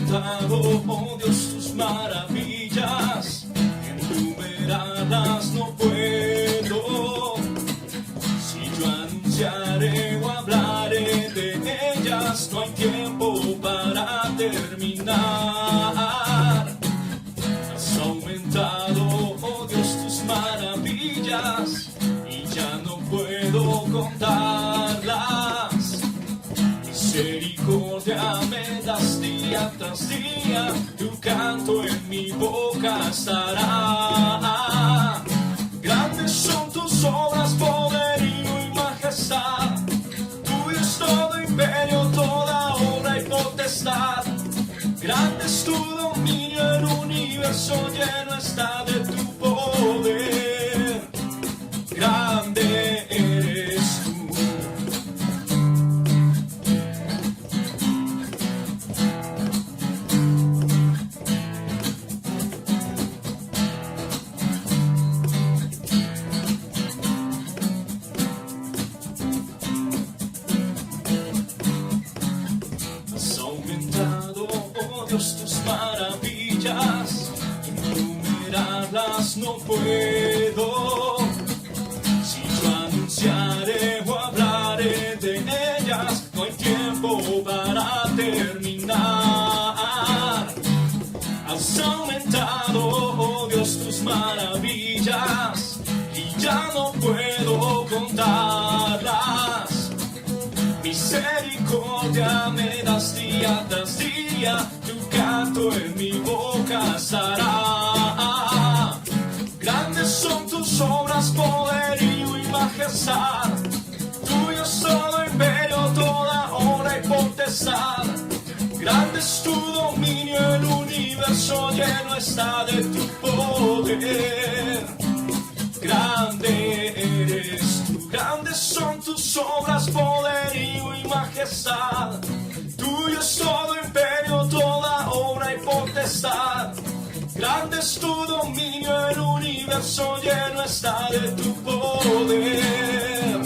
aumentado, oh Dios, tus maravillas, enumerarlas no puedo. Si yo anunciaré o hablaré de ellas, no hay tiempo para terminar. Has aumentado, oh Dios, tus maravillas, y ya no puedo contarlas. Misericordia me das día tras día, tu canto en mi boca estará. Grandes son tus obras, poderío y majestad, tuyo es todo imperio, toda obra y potestad. Grande es tu dominio, el universo lleno está de tu poder. Grande eres tú. Has aumentado, oh Dios, tus maravillas, enumerarlas no puedo. Si yo anunciaré o hablaré de ellas, no hay tiempo para terminar. Has aumentado, oh Dios, tus maravillas, y ya no puedo contarlas. Misericordia me das día tras día, tu canto en mi boca estará. Grandes son tus obras, poderío y majestad, tuyo es todo imperio, toda obra y potestad. Grande es tu dominio, el universo lleno está de tu poder. Grande eres tú, grandes son tus obras, poderío y majestad, tuyo es todo imperio, toda obra y potestad. Grande es tu dominio, el universo lleno está de tu poder.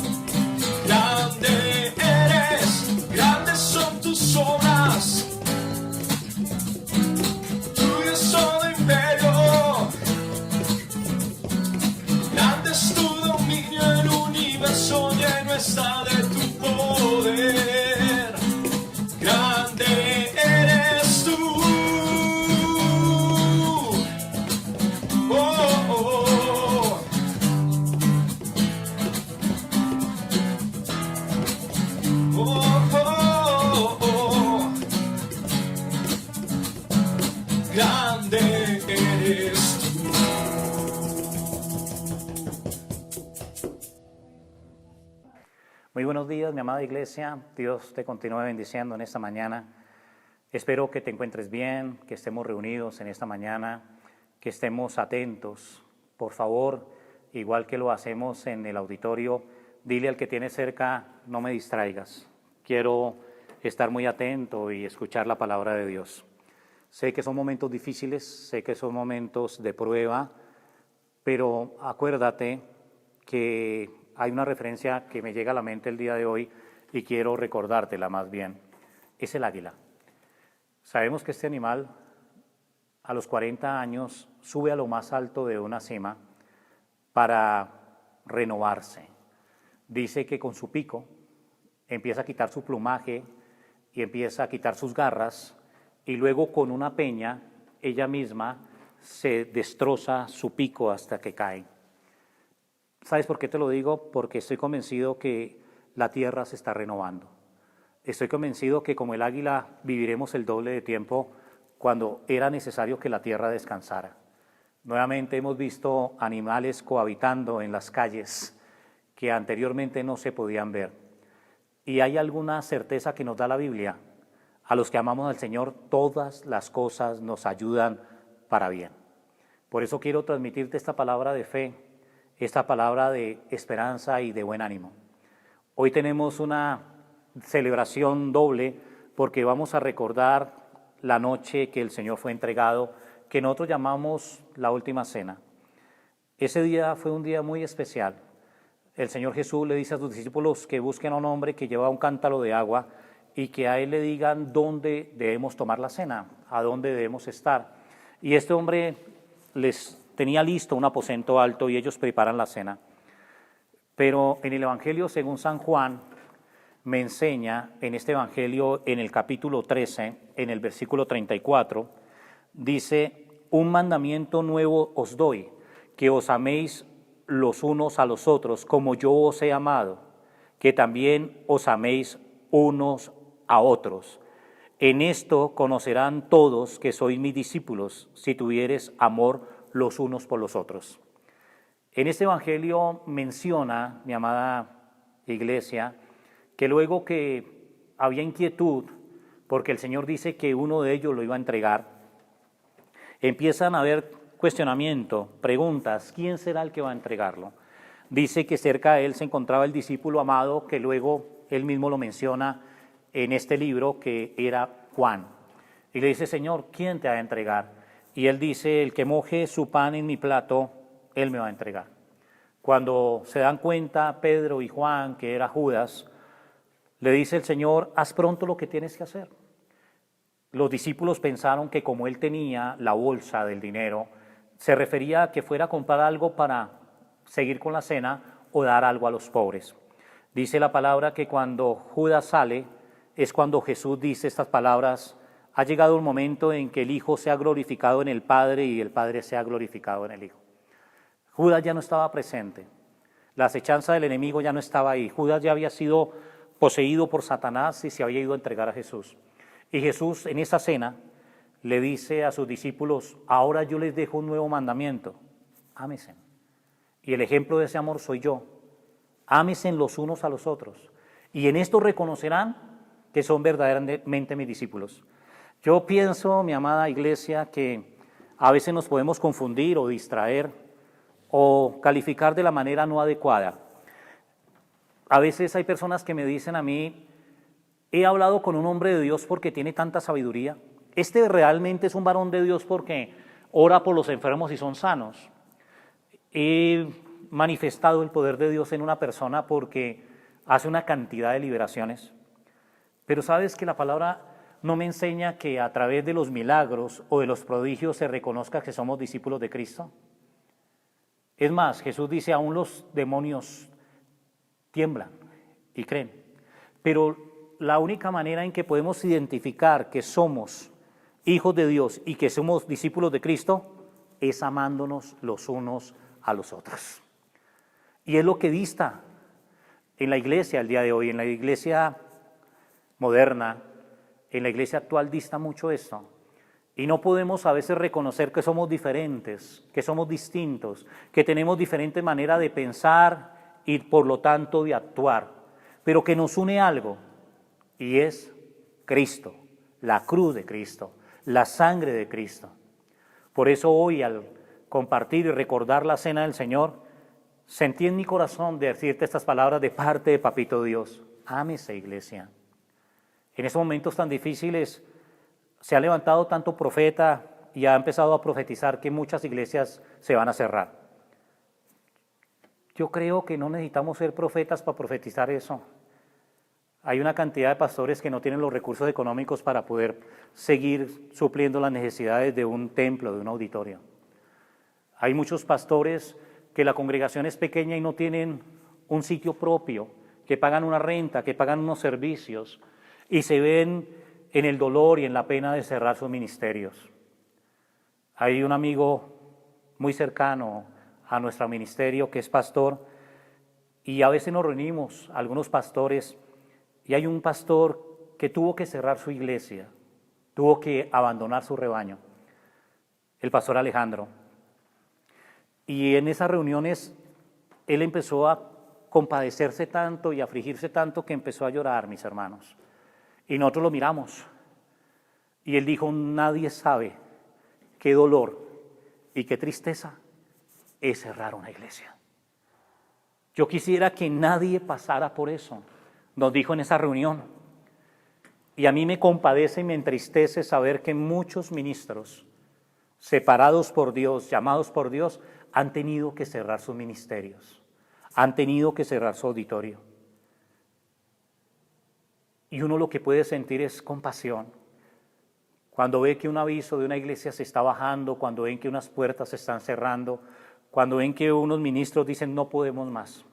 Grande eres, grandes son tus obras, tuyo es todo imperio. Grande es tu dominio, el universo lleno está de tu poder. Grande eres tú. Oh, oh, oh. Oh, oh, oh. Grande eres tú. Muy buenos días, mi amada iglesia. Dios te continúe bendiciendo en esta mañana. Espero que te encuentres bien, que estemos reunidos en esta mañana, que estemos atentos. Por favor, igual que lo hacemos en el auditorio, dile al que tiene cerca, no me distraigas. Quiero estar muy atento y escuchar la palabra de Dios. Sé que son momentos difíciles, sé que son momentos de prueba, pero acuérdate que hay una referencia que me llega a la mente el día de hoy y quiero recordártela más bien. Es el águila. Sabemos que este animal a los 40 años sube a lo más alto de una cima para renovarse. Dice que con su pico empieza a quitar su plumaje y empieza a quitar sus garras, y luego con una peña ella misma se destroza su pico hasta que cae. ¿Sabes por qué te lo digo? Porque estoy convencido que la tierra se está renovando. Estoy convencido que como el águila viviremos el doble de tiempo cuando era necesario que la tierra descansara. Nuevamente hemos visto animales cohabitando en las calles que anteriormente no se podían ver. Y hay alguna certeza que nos da la Biblia. A los que amamos al Señor, todas las cosas nos ayudan para bien. Por eso quiero transmitirte esta palabra de fe, esta palabra de esperanza y de buen ánimo. Hoy tenemos una celebración doble porque vamos a recordar la noche que el Señor fue entregado, que nosotros llamamos la última cena. Ese día fue un día muy especial. El Señor Jesús le dice a sus discípulos que busquen a un hombre que lleva un cántaro de agua y que a él le digan dónde debemos tomar la cena, a dónde debemos estar. Y este hombre les tenía listo un aposento alto y ellos preparan la cena. Pero en el Evangelio según San Juan me enseña, en este Evangelio, en el capítulo 13, en el versículo 34, dice: un mandamiento nuevo os doy, que os améis los unos a los otros, como yo os he amado, que también os améis unos a otros. En esto conocerán todos que sois mis discípulos, si tuviereis amor los unos por los otros. En este Evangelio menciona, mi amada iglesia, que luego que había inquietud, porque el Señor dice que uno de ellos lo iba a entregar, empiezan a haber cuestionamiento, preguntas: ¿quién será el que va a entregarlo? Dice que cerca de él se encontraba el discípulo amado, que luego él mismo lo menciona en este libro, que era Juan. Y le dice: Señor, ¿quién te va a entregar? Y él dice: el que moje su pan en mi plato, él me va a entregar. Cuando se dan cuenta Pedro y Juan que era Judas, le dice el Señor: haz pronto lo que tienes que hacer. Los discípulos pensaron que como él tenía la bolsa del dinero, se refería a que fuera a comprar algo para seguir con la cena o dar algo a los pobres. Dice la palabra que cuando Judas sale, es cuando Jesús dice estas palabras: ha llegado el momento en que el Hijo sea glorificado en el Padre y el Padre sea glorificado en el Hijo. Judas ya no estaba presente, la acechanza del enemigo ya no estaba ahí. Judas ya había sido poseído por Satanás y se había ido a entregar a Jesús. Y Jesús en esa cena le dice a sus discípulos: ahora yo les dejo un nuevo mandamiento, ámense. Y el ejemplo de ese amor soy yo, ámense los unos a los otros. Y en esto reconocerán que son verdaderamente mis discípulos. Yo pienso, mi amada iglesia, que a veces nos podemos confundir o distraer o calificar de la manera no adecuada. A veces hay personas que me dicen a mí: he hablado con un hombre de Dios porque tiene tanta sabiduría. Este realmente es un varón de Dios porque ora por los enfermos y son sanos. He manifestado el poder de Dios en una persona porque hace una cantidad de liberaciones. Pero ¿sabes que la palabra no me enseña que a través de los milagros o de los prodigios se reconozca que somos discípulos de Cristo? Es más, Jesús dice: aún los demonios tiemblan y creen. Pero la única manera en que podemos identificar que somos hijos de Dios y que somos discípulos de Cristo es amándonos los unos a los otros. Y es lo que dista en la iglesia el día de hoy, en la iglesia moderna, en la iglesia actual dista mucho esto. Y no podemos a veces reconocer que somos diferentes, que somos distintos, que tenemos diferente manera de pensar y por lo tanto de actuar, pero que nos une algo, y es Cristo, la cruz de Cristo, la sangre de Cristo. Por eso hoy, al compartir y recordar la cena del Señor, sentí en mi corazón de decirte estas palabras de parte de Papito Dios: ámese, iglesia. En estos momentos tan difíciles se ha levantado tanto profeta y ha empezado a profetizar que muchas iglesias se van a cerrar. Yo creo que no necesitamos ser profetas para profetizar eso. Hay una cantidad de pastores que no tienen los recursos económicos para poder seguir supliendo las necesidades de un templo, de un auditorio. Hay muchos pastores que la congregación es pequeña y no tienen un sitio propio, que pagan una renta, que pagan unos servicios y se ven en el dolor y en la pena de cerrar sus ministerios. Hay un amigo muy cercano a nuestro ministerio que es pastor y a veces nos reunimos, algunos pastores, y hay un pastor que tuvo que cerrar su iglesia, tuvo que abandonar su rebaño, el pastor Alejandro. Y en esas reuniones él empezó a compadecerse tanto y a afligirse tanto que empezó a llorar, mis hermanos. Y nosotros lo miramos. Y él dijo: nadie sabe qué dolor y qué tristeza es cerrar una iglesia. Yo quisiera que nadie pasara por eso, nos dijo en esa reunión. Y a mí me compadece y me entristece saber que muchos ministros, separados por Dios, llamados por Dios, han tenido que cerrar sus ministerios, han tenido que cerrar su auditorio. y uno lo que puede sentir es compasión. Cuando ve que un aviso de una iglesia se está bajando, cuando ven que unas puertas se están cerrando, cuando ven que unos ministros dicen no podemos más.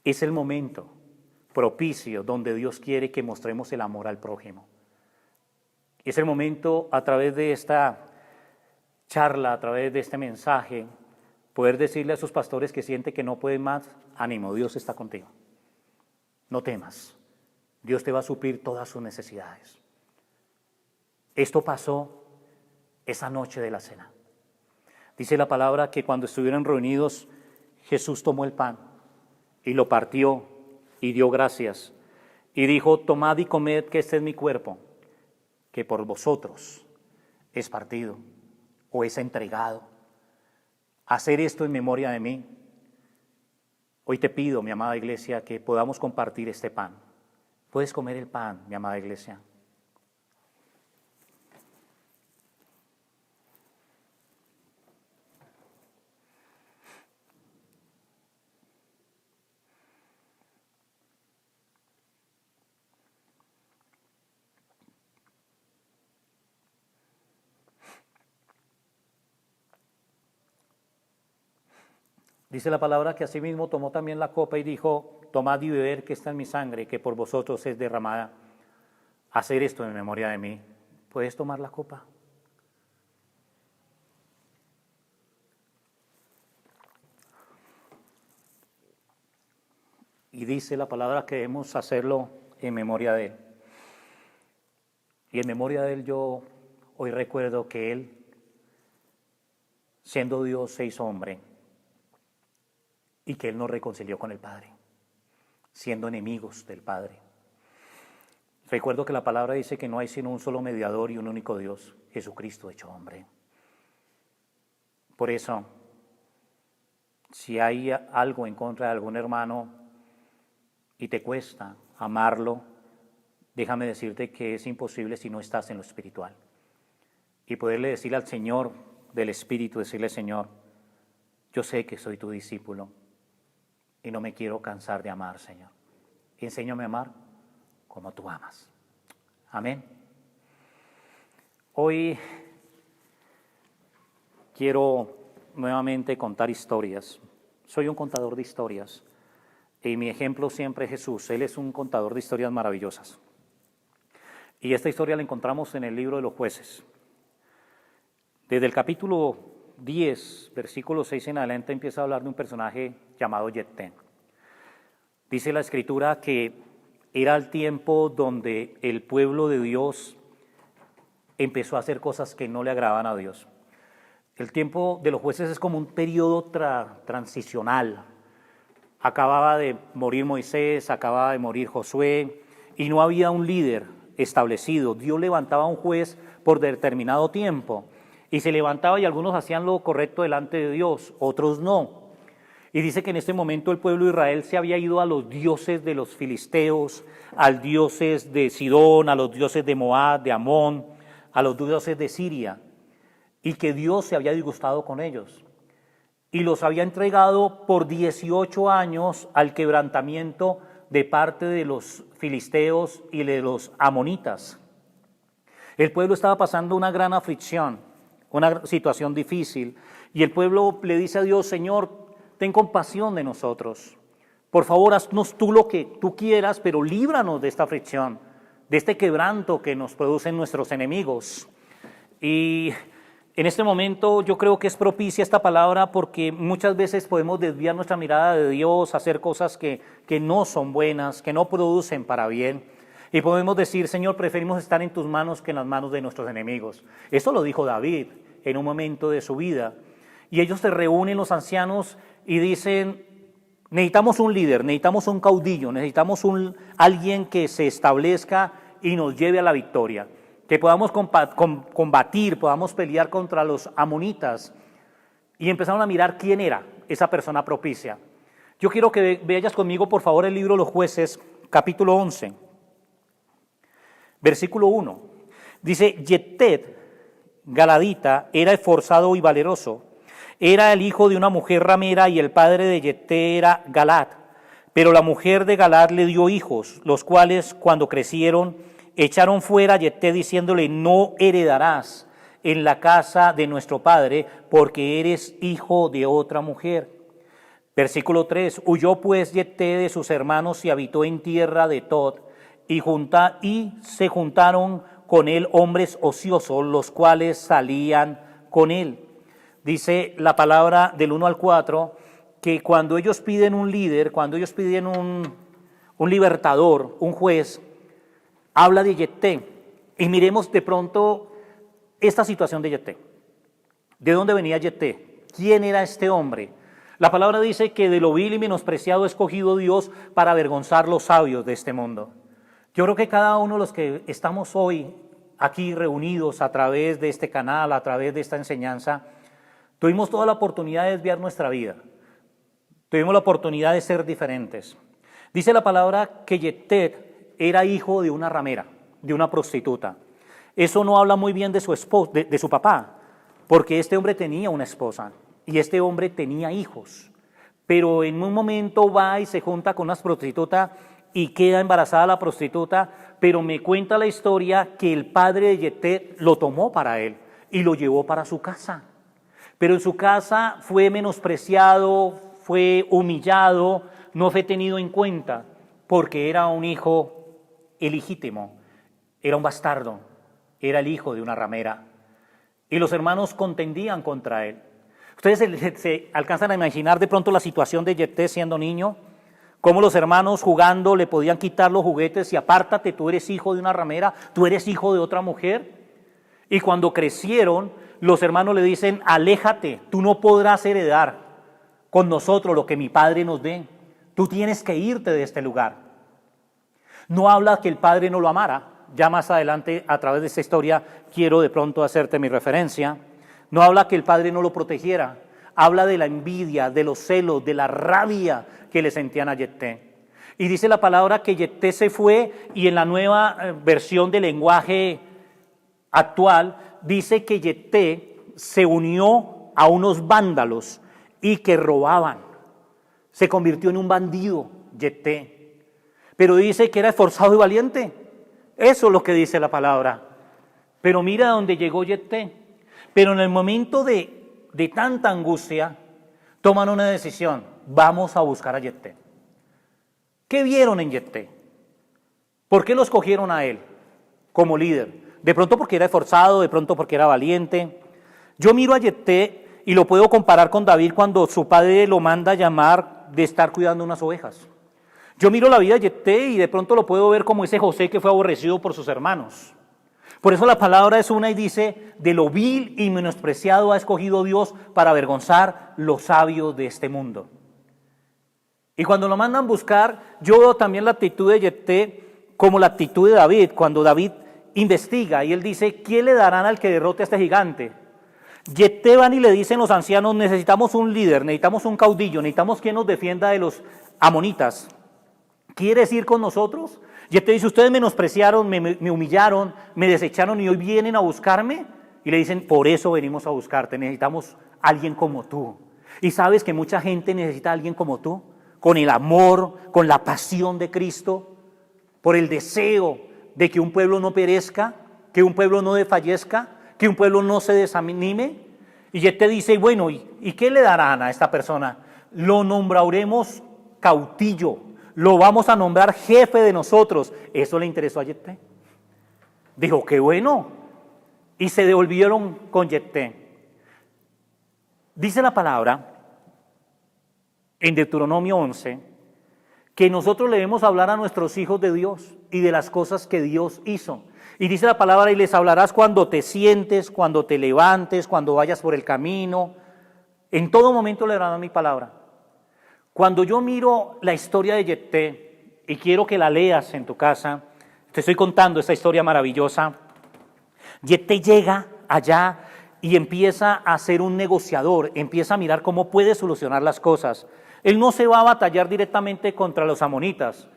Es el momento propicio donde Dios quiere que mostremos el amor al prójimo. Es el momento, a través de esta charla, a través de este mensaje, poder decirle a sus pastores que sienten que no pueden más, ánimo, Dios está contigo. No temas, Dios te va a suplir todas sus necesidades. Esto pasó esa noche de la cena. Dice la palabra que cuando estuvieron reunidos, Jesús tomó el pan y lo partió y dio gracias y dijo, tomad y comed que este es mi cuerpo, que por vosotros es partido o es entregado. Hacer esto en memoria de mí. Hoy te pido, mi amada iglesia, que podamos compartir este pan. Puedes comer el pan, mi amada iglesia. Dice la palabra que asimismo tomó también la copa y dijo, tomad y beber que esta es mi sangre, que por vosotros es derramada. Hacer esto en memoria de mí. ¿Puedes tomar la copa? Y dice la palabra que debemos hacerlo en memoria de Él. Y en memoria de Él yo hoy recuerdo que Él, siendo Dios, se hizo hombre. Y que Él nos reconcilió con el Padre, siendo enemigos del Padre. Recuerdo que la palabra dice que no hay sino un solo mediador y un único Dios, Jesucristo hecho hombre. Por eso, si hay algo en contra de algún hermano y te cuesta amarlo, déjame decirte que es imposible si no estás en lo espiritual. Y poderle decirle al Señor del Espíritu, decirle, Señor, yo sé que soy tu discípulo. Y no me quiero cansar de amar, Señor. Enséñame a amar como tú amas. Amén. Hoy quiero nuevamente contar historias. Soy un contador de historias. Y mi ejemplo siempre es Jesús. Él es un contador de historias maravillosas. Y esta historia la encontramos en el libro de los Jueces. Desde el capítulo 10, versículo 6 en adelante, empieza a hablar de un personaje llamado Jefté. Dice la Escritura que era el tiempo donde el pueblo de Dios empezó a hacer cosas que no le agradaban a Dios. El tiempo de los jueces es como un periodo transicional. Acababa de morir Moisés, acababa de morir Josué, y no había un líder establecido. Dios levantaba a un juez por determinado tiempo. Y se levantaba y algunos hacían lo correcto delante de Dios, otros no. Y dice que en este momento el pueblo de Israel se había ido a los dioses de los filisteos, a los dioses de Sidón, a los dioses de Moab, de Amón, a los dioses de Siria. Y que Dios se había disgustado con ellos. Y los había entregado por 18 años al quebrantamiento de parte de los filisteos y de los amonitas. El pueblo estaba pasando una gran aflicción, una situación difícil, y el pueblo le dice a Dios, Señor, ten compasión de nosotros, por favor haznos tú lo que tú quieras, pero líbranos de esta aflicción, de este quebranto que nos producen nuestros enemigos. Y en este momento yo creo que es propicia esta palabra porque muchas veces podemos desviar nuestra mirada de Dios, hacer cosas que no son buenas, que no producen para bien. Y podemos decir, Señor, preferimos estar en tus manos que en las manos de nuestros enemigos. Eso lo dijo David en un momento de su vida. Y ellos se reúnen, los ancianos, y dicen, necesitamos un líder, necesitamos un caudillo, necesitamos alguien que se establezca y nos lleve a la victoria. Que podamos combatir, podamos pelear contra los amonitas. Y empezaron a mirar quién era esa persona propicia. Yo quiero que veas conmigo, por favor, el libro de los Jueces, capítulo 11. Versículo 1, dice, Jefté, galadita, era esforzado y valeroso. Era el hijo de una mujer ramera y el padre de Jefté era Galad. Pero la mujer de Galaad le dio hijos, los cuales cuando crecieron echaron fuera a Yefté diciéndole: no heredarás en la casa de nuestro padre, porque eres hijo de otra mujer. Versículo 3, huyó pues Yefté de sus hermanos y habitó en tierra de Tod, y se juntaron con él hombres ociosos, los cuales salían con él. Dice la palabra del 1 al 4, que cuando ellos piden un líder, cuando ellos piden un libertador, un juez, habla de Yefté. Y miremos de pronto esta situación de Yefté. ¿De dónde venía Yefté? ¿Quién era este hombre? La palabra dice que de lo vil y menospreciado ha escogido Dios para avergonzar los sabios de este mundo. Yo creo que cada uno de los que estamos hoy aquí reunidos a través de este canal, a través de esta enseñanza, tuvimos toda la oportunidad de desviar nuestra vida. Tuvimos la oportunidad de ser diferentes. Dice la palabra que Yefté era hijo de una ramera, de una prostituta. Eso no habla muy bien de su esposo, de su papá, porque este hombre tenía una esposa y este hombre tenía hijos. Pero en un momento va y se junta con una prostituta y queda embarazada la prostituta, pero me cuenta la historia que el padre de Yefté lo tomó para él y lo llevó para su casa. Pero en su casa fue menospreciado, fue humillado, no fue tenido en cuenta, porque era un hijo ilegítimo, era un bastardo, era el hijo de una ramera. Y los hermanos contendían contra él. Ustedes se alcanzan a imaginar de pronto la situación de Yefté siendo niño, cómo los hermanos jugando le podían quitar los juguetes y apártate, tú eres hijo de una ramera, tú eres hijo de otra mujer. Y cuando crecieron, los hermanos le dicen: aléjate, tú no podrás heredar con nosotros lo que mi padre nos dé, tú tienes que irte de este lugar. No habla que el padre no lo amara, ya más adelante a través de esta historia quiero de pronto hacerte mi referencia. No habla que el padre no lo protegiera, habla de la envidia, de los celos, de la rabia que le sentían a Yefté. Y dice la palabra que Yefté se fue, y en la nueva versión del lenguaje actual dice que Yefté se unió a unos vándalos y que robaban. Se convirtió en un bandido Yefté, pero dice que era esforzado y valiente. Eso es lo que dice la palabra. Pero mira dónde llegó Yefté. Pero en el momento de tanta angustia, toman una decisión: vamos a buscar a Yefté. ¿Qué vieron en Yefté? ¿Por qué lo escogieron a él como líder? De pronto porque era esforzado, de pronto porque era valiente. Yo miro a Yefté y lo puedo comparar con David cuando su padre lo manda a llamar de estar cuidando unas ovejas. Yo miro la vida de Yefté y de pronto lo puedo ver como ese José que fue aborrecido por sus hermanos. Por eso la palabra es una y dice: de lo vil y menospreciado ha escogido Dios para avergonzar los sabios de este mundo. Y cuando lo mandan buscar, yo veo también la actitud de Yefté como la actitud de David, cuando David investiga y él dice: ¿quién le darán al que derrote a este gigante? Yefté van y le dicen los ancianos: necesitamos un líder, necesitamos un caudillo, necesitamos quien nos defienda de los amonitas. ¿Quieres ir con nosotros? Yefté dice: ustedes menospreciaron, me humillaron, me desecharon y hoy vienen a buscarme. Y le dicen: por eso venimos a buscarte, necesitamos alguien como tú. Y sabes que mucha gente necesita a alguien como tú, con el amor, con la pasión de Cristo, por el deseo de que un pueblo no perezca, que un pueblo no desfallezca, que un pueblo no se desanime. Y Yefté dice: bueno, ¿y qué le darán a esta persona? Lo nombraremos caudillo, lo vamos a nombrar jefe de nosotros. Eso le interesó a Yefté. Dijo: qué bueno. Y se devolvieron con Yefté. Dice la palabra en Deuteronomio 11 que nosotros le debemos hablar a nuestros hijos de Dios y de las cosas que Dios hizo. Y dice la palabra: y les hablarás cuando te sientes, cuando te levantes, cuando vayas por el camino. En todo momento le hablarán mi palabra. Cuando yo miro la historia de Yefté, y quiero que la leas en tu casa, te estoy contando esta historia maravillosa. Yefté llega allá y empieza a ser un negociador, empieza a mirar cómo puede solucionar las cosas. Él no se va a batallar directamente contra los amonitas.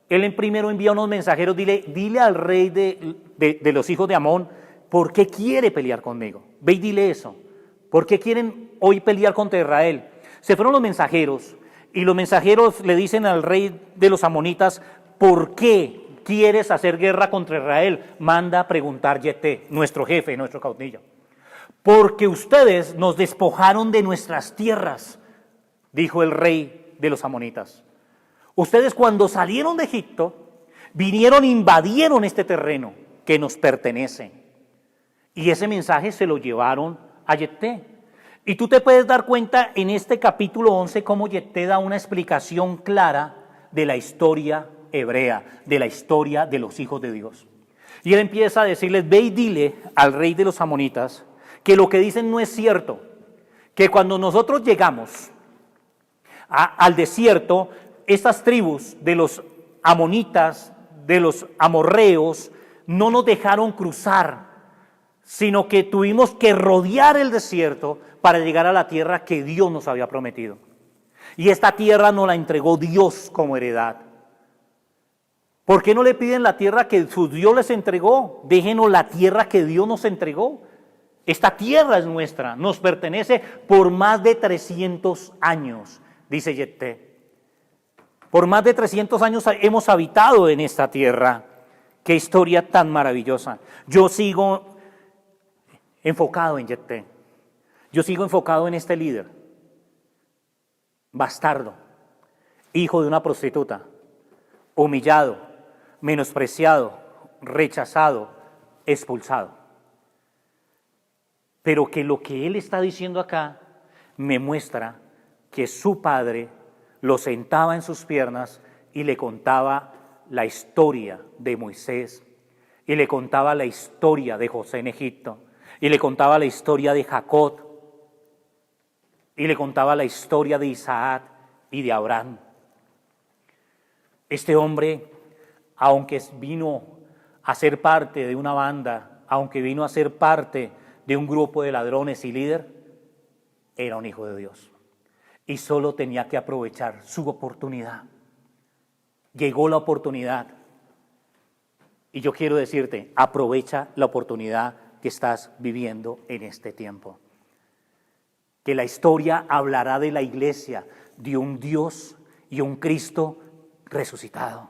Él primero envía unos mensajeros: dile al rey de los hijos de Amón, ¿por qué quiere pelear conmigo? Ve y dile eso. ¿Por qué quieren hoy pelear contra Israel? Se fueron los mensajeros Y los mensajeros le dicen al rey de los amonitas, ¿por qué quieres hacer guerra contra Israel? Manda a preguntar Yefté, nuestro jefe, nuestro caudillo. Porque ustedes nos despojaron de nuestras tierras, dijo el rey de los amonitas. Ustedes cuando salieron de Egipto, vinieron e invadieron este terreno que nos pertenece. Y ese mensaje se lo llevaron a Yefté. Y tú te puedes dar cuenta en este capítulo 11 cómo Yefté da una explicación clara de la historia hebrea, de la historia de los hijos de Dios. Y él empieza a decirles, ve y dile al rey de los amonitas que lo que dicen no es cierto, que cuando nosotros llegamos al desierto, estas tribus de los amonitas, de los amorreos, no nos dejaron cruzar, sino que tuvimos que rodear el desierto para llegar a la tierra que Dios nos había prometido. Y esta tierra nos la entregó Dios como heredad. ¿Por qué no le piden la tierra que su Dios les entregó? Déjenos la tierra que Dios nos entregó. Esta tierra es nuestra, nos pertenece por más de 300 años, dice Yefté. Por más de 300 años hemos habitado en esta tierra. Qué historia tan maravillosa. Yo sigo enfocado en Yefté. Yo sigo enfocado en este líder. Bastardo, hijo de una prostituta, humillado, menospreciado, rechazado, expulsado. Pero que lo que él está diciendo acá me muestra que su padre lo sentaba en sus piernas y le contaba la historia de Moisés, y le contaba la historia de José en Egipto, y le contaba la historia de Jacob, y le contaba la historia de Isaac y de Abraham. Este hombre, aunque vino a ser parte de una banda, aunque vino a ser parte de un grupo de ladrones y líder, era un hijo de Dios. Y solo tenía que aprovechar su oportunidad. Llegó la oportunidad. Y yo quiero decirte, aprovecha la oportunidad que estás viviendo en este tiempo. Que la historia hablará de la iglesia, de un Dios y un Cristo resucitado.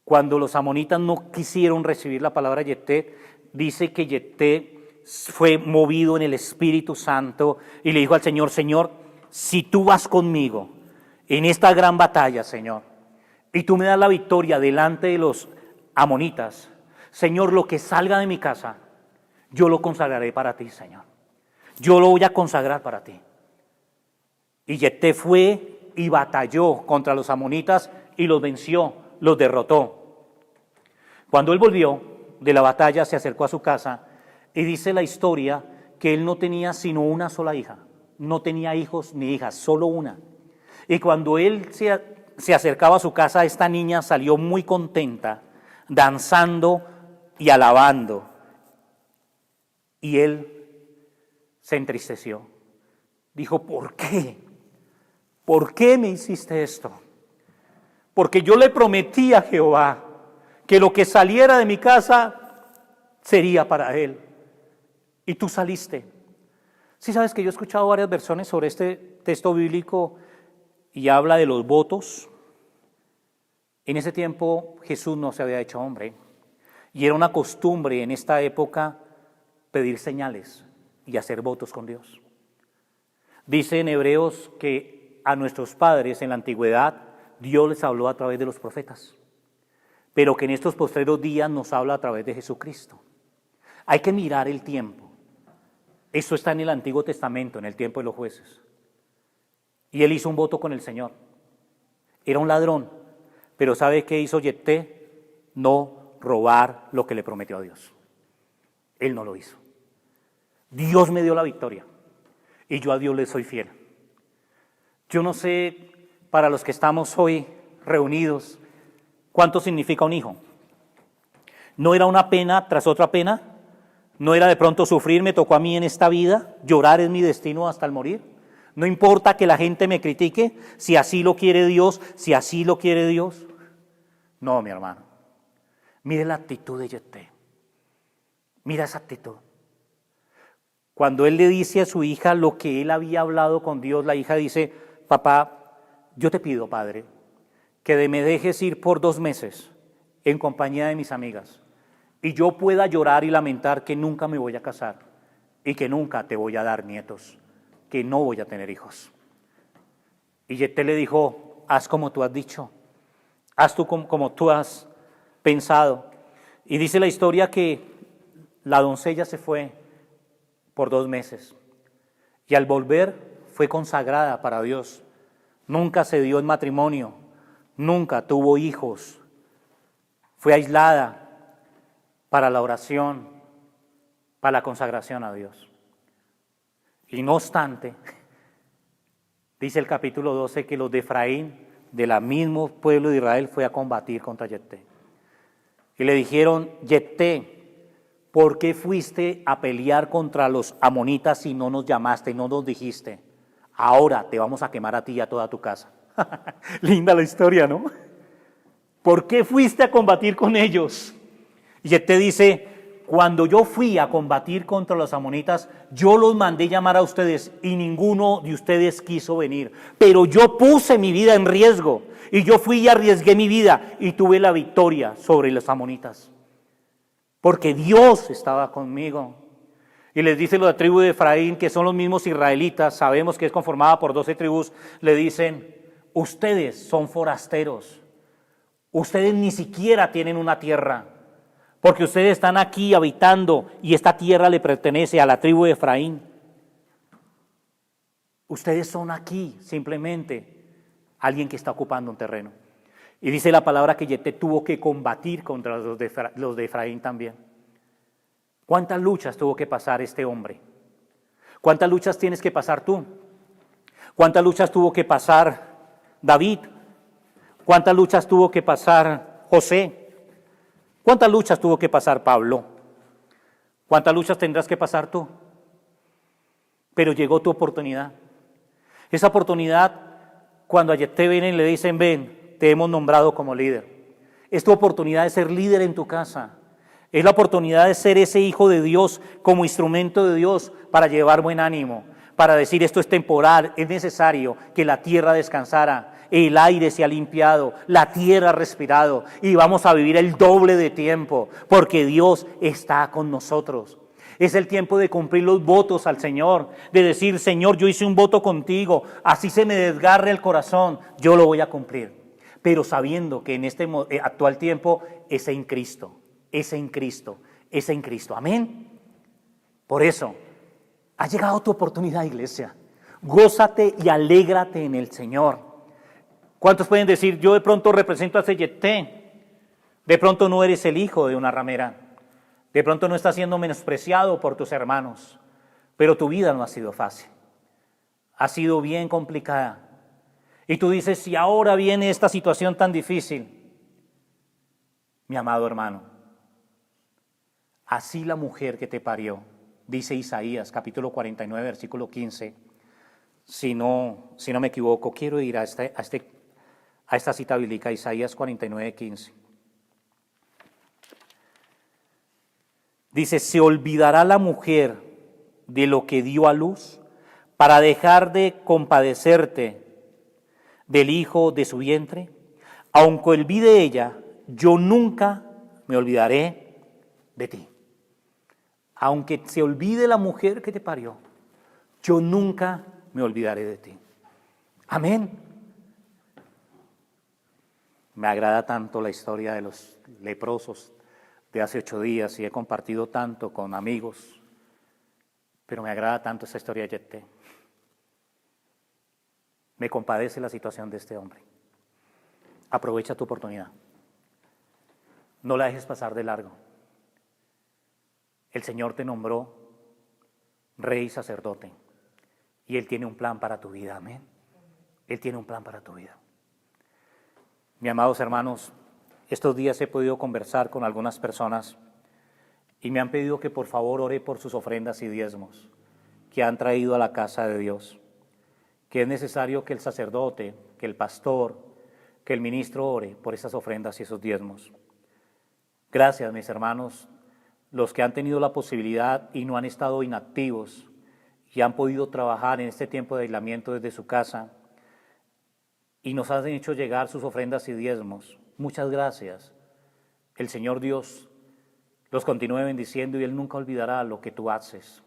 Cuando los amonitas no quisieron recibir la palabra de Yefté, dice que Yefté fue movido en el Espíritu Santo y le dijo al Señor, Señor, si tú vas conmigo en esta gran batalla, Señor, y tú me das la victoria delante de los amonitas, Señor, lo que salga de mi casa, yo lo consagraré para ti, Señor. Yo lo voy a consagrar para ti. Y Yefté fue y batalló contra los amonitas y los venció, los derrotó. Cuando él volvió de la batalla, se acercó a su casa y dice la historia que él no tenía sino una sola hija. No tenía hijos ni hijas, solo una. Y cuando él se acercaba a su casa, esta niña salió muy contenta, danzando y alabando. Y él se entristeció. Dijo, ¿por qué? ¿Por qué me hiciste esto? Porque yo le prometí a Jehová que lo que saliera de mi casa sería para él. Y tú saliste. Sí, sabes que yo he escuchado varias versiones sobre este texto bíblico y habla de los votos. En ese tiempo Jesús no se había hecho hombre y era una costumbre en esta época pedir señales y hacer votos con Dios. Dice en Hebreos que a nuestros padres en la antigüedad Dios les habló a través de los profetas, pero que en estos postreros días nos habla a través de Jesucristo. Hay que mirar el tiempo. Eso está en el Antiguo Testamento, en el tiempo de los jueces. Y él hizo un voto con el Señor. Era un ladrón, pero ¿sabe qué hizo Yefté? No robar lo que le prometió a Dios. Él no lo hizo. Dios me dio la victoria y yo a Dios le soy fiel. Yo no sé, para los que estamos hoy reunidos, ¿cuánto significa un hijo? ¿No era una pena tras otra pena? ¿No era de pronto sufrir, me tocó a mí en esta vida? ¿Llorar es mi destino hasta el morir? No importa que la gente me critique, si así lo quiere Dios, si así lo quiere Dios. No, mi hermano. Mire la actitud de Yefté. Mira esa actitud. Cuando él le dice a su hija lo que él había hablado con Dios, la hija dice, papá, yo te pido, Padre, que me dejes ir por 2 meses en compañía de mis amigas y yo pueda llorar y lamentar que nunca me voy a casar y que nunca te voy a dar nietos, que no voy a tener hijos. Y Yefté le dijo, haz como tú has dicho, haz tú como tú has pensado. Y dice la historia que la doncella se fue por 2 meses y al volver fue consagrada para Dios. Nunca se dio en matrimonio, nunca tuvo hijos, fue aislada para la oración, para la consagración a Dios. Y no obstante, dice el capítulo 12 que los de Efraín, del mismo pueblo de Israel, fue a combatir contra Yefté. Y le dijeron, Yefté, ¿por qué fuiste a pelear contra los amonitas si no nos llamaste y no nos dijiste? Ahora te vamos a quemar a ti y a toda tu casa. Linda la historia, ¿no? ¿Por qué fuiste a combatir con ellos? Y Yefté dice, cuando yo fui a combatir contra los amonitas, yo los mandé llamar a ustedes y ninguno de ustedes quiso venir. Pero yo puse mi vida en riesgo y yo fui y arriesgué mi vida y tuve la victoria sobre los amonitas. Porque Dios estaba conmigo. Y les dice la tribu de Efraín, que son los mismos israelitas, sabemos que es conformada por 12 tribus, le dicen, ustedes son forasteros, ustedes ni siquiera tienen una tierra, porque ustedes están aquí habitando y esta tierra le pertenece a la tribu de Efraín. Ustedes son aquí simplemente alguien que está ocupando un terreno. Y dice la palabra que Yefté tuvo que combatir contra los de Efraín también. ¿Cuántas luchas tuvo que pasar este hombre? ¿Cuántas luchas tienes que pasar tú? ¿Cuántas luchas tuvo que pasar David? ¿Cuántas luchas tuvo que pasar José? ¿Cuántas luchas tuvo que pasar Pablo? ¿Cuántas luchas tendrás que pasar tú? Pero llegó tu oportunidad. Esa oportunidad, cuando a Yefté vienen y le dicen, ven, te hemos nombrado como líder. Es tu oportunidad de ser líder en tu casa. Es la oportunidad de ser ese hijo de Dios como instrumento de Dios para llevar buen ánimo, para decir esto es temporal, es necesario que la tierra descansara. El aire se ha limpiado, la tierra ha respirado y vamos a vivir el doble de tiempo porque Dios está con nosotros. Es el tiempo de cumplir los votos al Señor, de decir, Señor, yo hice un voto contigo, así se me desgarre el corazón, yo lo voy a cumplir. Pero sabiendo que en este actual tiempo es en Cristo, es en Cristo, es en Cristo. Amén. Por eso, ha llegado tu oportunidad, iglesia. Gózate y alégrate en el Señor. ¿Cuántos pueden decir, yo de pronto represento a ese Yefté? De pronto no eres el hijo de una ramera. De pronto no estás siendo menospreciado por tus hermanos. Pero tu vida no ha sido fácil. Ha sido bien complicada. Y tú dices, si ahora viene esta situación tan difícil, mi amado hermano, así la mujer que te parió, dice Isaías, capítulo 49, versículo 15, si no me equivoco, quiero ir a esta cita bíblica, Isaías 49, 15. Dice, ¿se olvidará la mujer de lo que dio a luz para dejar de compadecerte del hijo de su vientre? Aunque olvide ella, yo nunca me olvidaré de ti. Aunque se olvide la mujer que te parió, yo nunca me olvidaré de ti. Amén. Me agrada tanto la historia de los leprosos de hace 8 días y he compartido tanto con amigos, pero me agrada tanto esa historia de Yefté. Me compadece la situación de este hombre. Aprovecha tu oportunidad. No la dejes pasar de largo. El Señor te nombró rey y sacerdote y Él tiene un plan para tu vida. Amén. Él tiene un plan para tu vida. Mis amados hermanos, estos días he podido conversar con algunas personas y me han pedido que por favor ore por sus ofrendas y diezmos que han traído a la casa de Dios, que es necesario que el sacerdote, que el pastor, que el ministro ore por esas ofrendas y esos diezmos. Gracias, mis hermanos, los que han tenido la posibilidad y no han estado inactivos y han podido trabajar en este tiempo de aislamiento desde su casa. y nos han hecho llegar sus ofrendas y diezmos. Muchas gracias. El Señor Dios los continúe bendiciendo y Él nunca olvidará lo que tú haces.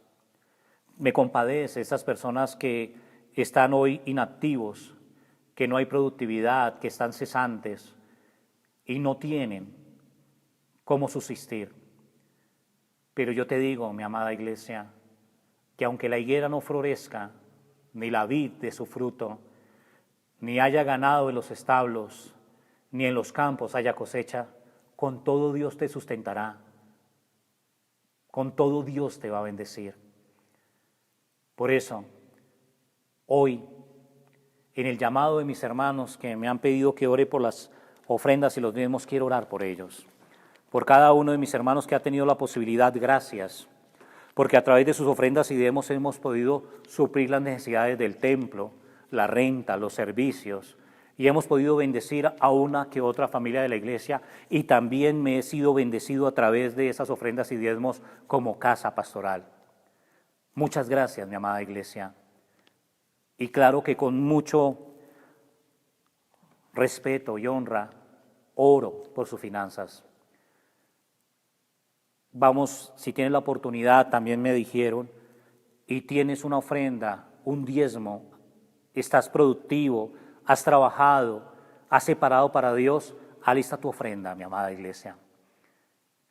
Me compadece estas personas que están hoy inactivos, que no hay productividad, que están cesantes y no tienen cómo subsistir. Pero yo te digo, mi amada iglesia, que aunque la higuera no florezca, ni la vid de su fruto, ni haya ganado en los establos, ni en los campos haya cosecha, con todo Dios te sustentará, con todo Dios te va a bendecir. Por eso, hoy, en el llamado de mis hermanos que me han pedido que ore por las ofrendas y los diezmos, quiero orar por ellos. Por cada uno de mis hermanos que ha tenido la posibilidad, gracias, porque a través de sus ofrendas y diezmos hemos podido suplir las necesidades del templo, la renta, los servicios, y hemos podido bendecir a una que otra familia de la iglesia, y también me he sido bendecido a través de esas ofrendas y diezmos como casa pastoral. Muchas gracias, mi amada iglesia. Y claro que con mucho respeto y honra oro por sus finanzas. Vamos, si tienes la oportunidad, también me dijeron, y tienes una ofrenda, un diezmo, estás productivo, has trabajado, has separado para Dios, alista tu ofrenda, mi amada iglesia,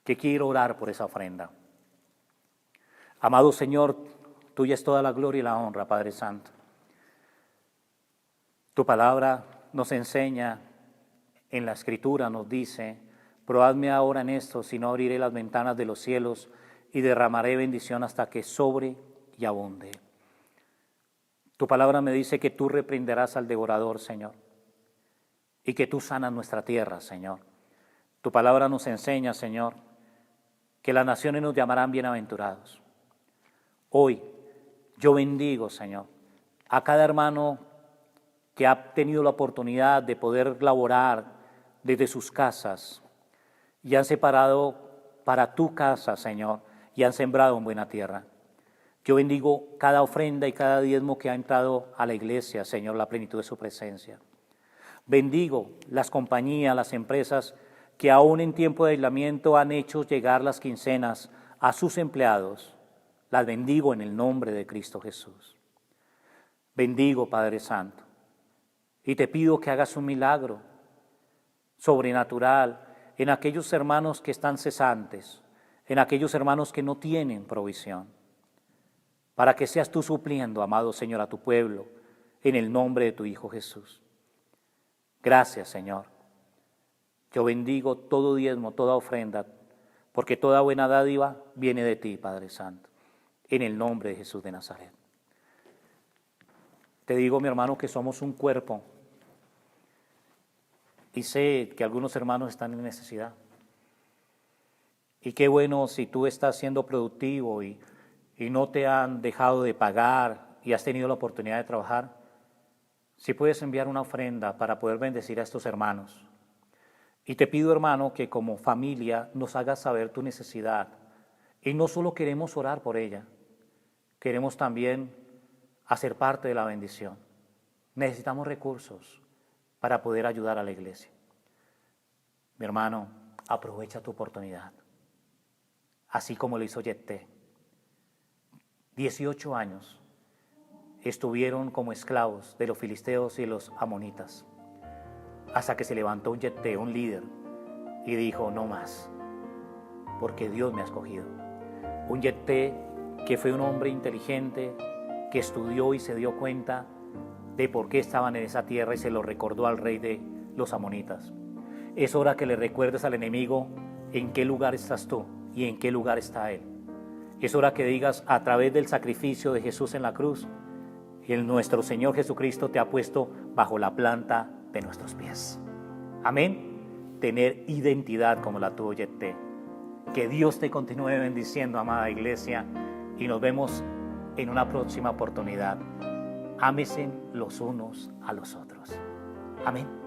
que quiero orar por esa ofrenda. Amado Señor, tuya es toda la gloria y la honra, Padre Santo. Tu palabra nos enseña, en la Escritura nos dice, probadme ahora en esto, si no abriré las ventanas de los cielos y derramaré bendición hasta que sobre y abunde. Tu palabra me dice que tú reprenderás al devorador, Señor, y que tú sanas nuestra tierra, Señor. Tu palabra nos enseña, Señor, que las naciones nos llamarán bienaventurados. Hoy yo bendigo, Señor, a cada hermano que ha tenido la oportunidad de poder laborar desde sus casas y han separado para tu casa, Señor, y han sembrado en buena tierra. Yo bendigo cada ofrenda y cada diezmo que ha entrado a la iglesia, Señor, la plenitud de su presencia. Bendigo las compañías, las empresas que aún en tiempo de aislamiento han hecho llegar las quincenas a sus empleados. Las bendigo en el nombre de Cristo Jesús. Bendigo, Padre Santo, y te pido que hagas un milagro sobrenatural en aquellos hermanos que están cesantes, en aquellos hermanos que no tienen provisión, para que seas tú supliendo, amado Señor, a tu pueblo, en el nombre de tu Hijo Jesús. Gracias, Señor. Yo bendigo todo diezmo, toda ofrenda, porque toda buena dádiva viene de ti, Padre Santo, en el nombre de Jesús de Nazaret. Te digo, mi hermano, que somos un cuerpo, y sé que algunos hermanos están en necesidad. Y qué bueno si tú estás siendo productivo y no te han dejado de pagar y has tenido la oportunidad de trabajar, si puedes enviar una ofrenda para poder bendecir a estos hermanos. Y te pido, hermano, que como familia nos hagas saber tu necesidad. Y no solo queremos orar por ella, queremos también hacer parte de la bendición. Necesitamos recursos para poder ayudar a la iglesia. Mi hermano, aprovecha tu oportunidad, así como lo hizo Yefté. 18 años estuvieron como esclavos de los filisteos y los amonitas, hasta que se levantó un Yefté, un líder, y dijo, no más, porque Dios me ha escogido. Un Yefté que fue un hombre inteligente, que estudió y se dio cuenta de por qué estaban en esa tierra y se lo recordó al rey de los amonitas. Es hora que le recuerdes al enemigo en qué lugar estás tú y en qué lugar está él. Es hora que digas, a través del sacrificio de Jesús en la cruz, nuestro Señor Jesucristo te ha puesto bajo la planta de nuestros pies. Amén. Tener identidad como la tuvo Yefté. Que Dios te continúe bendiciendo, amada iglesia, y nos vemos en una próxima oportunidad. Ámense los unos a los otros. Amén.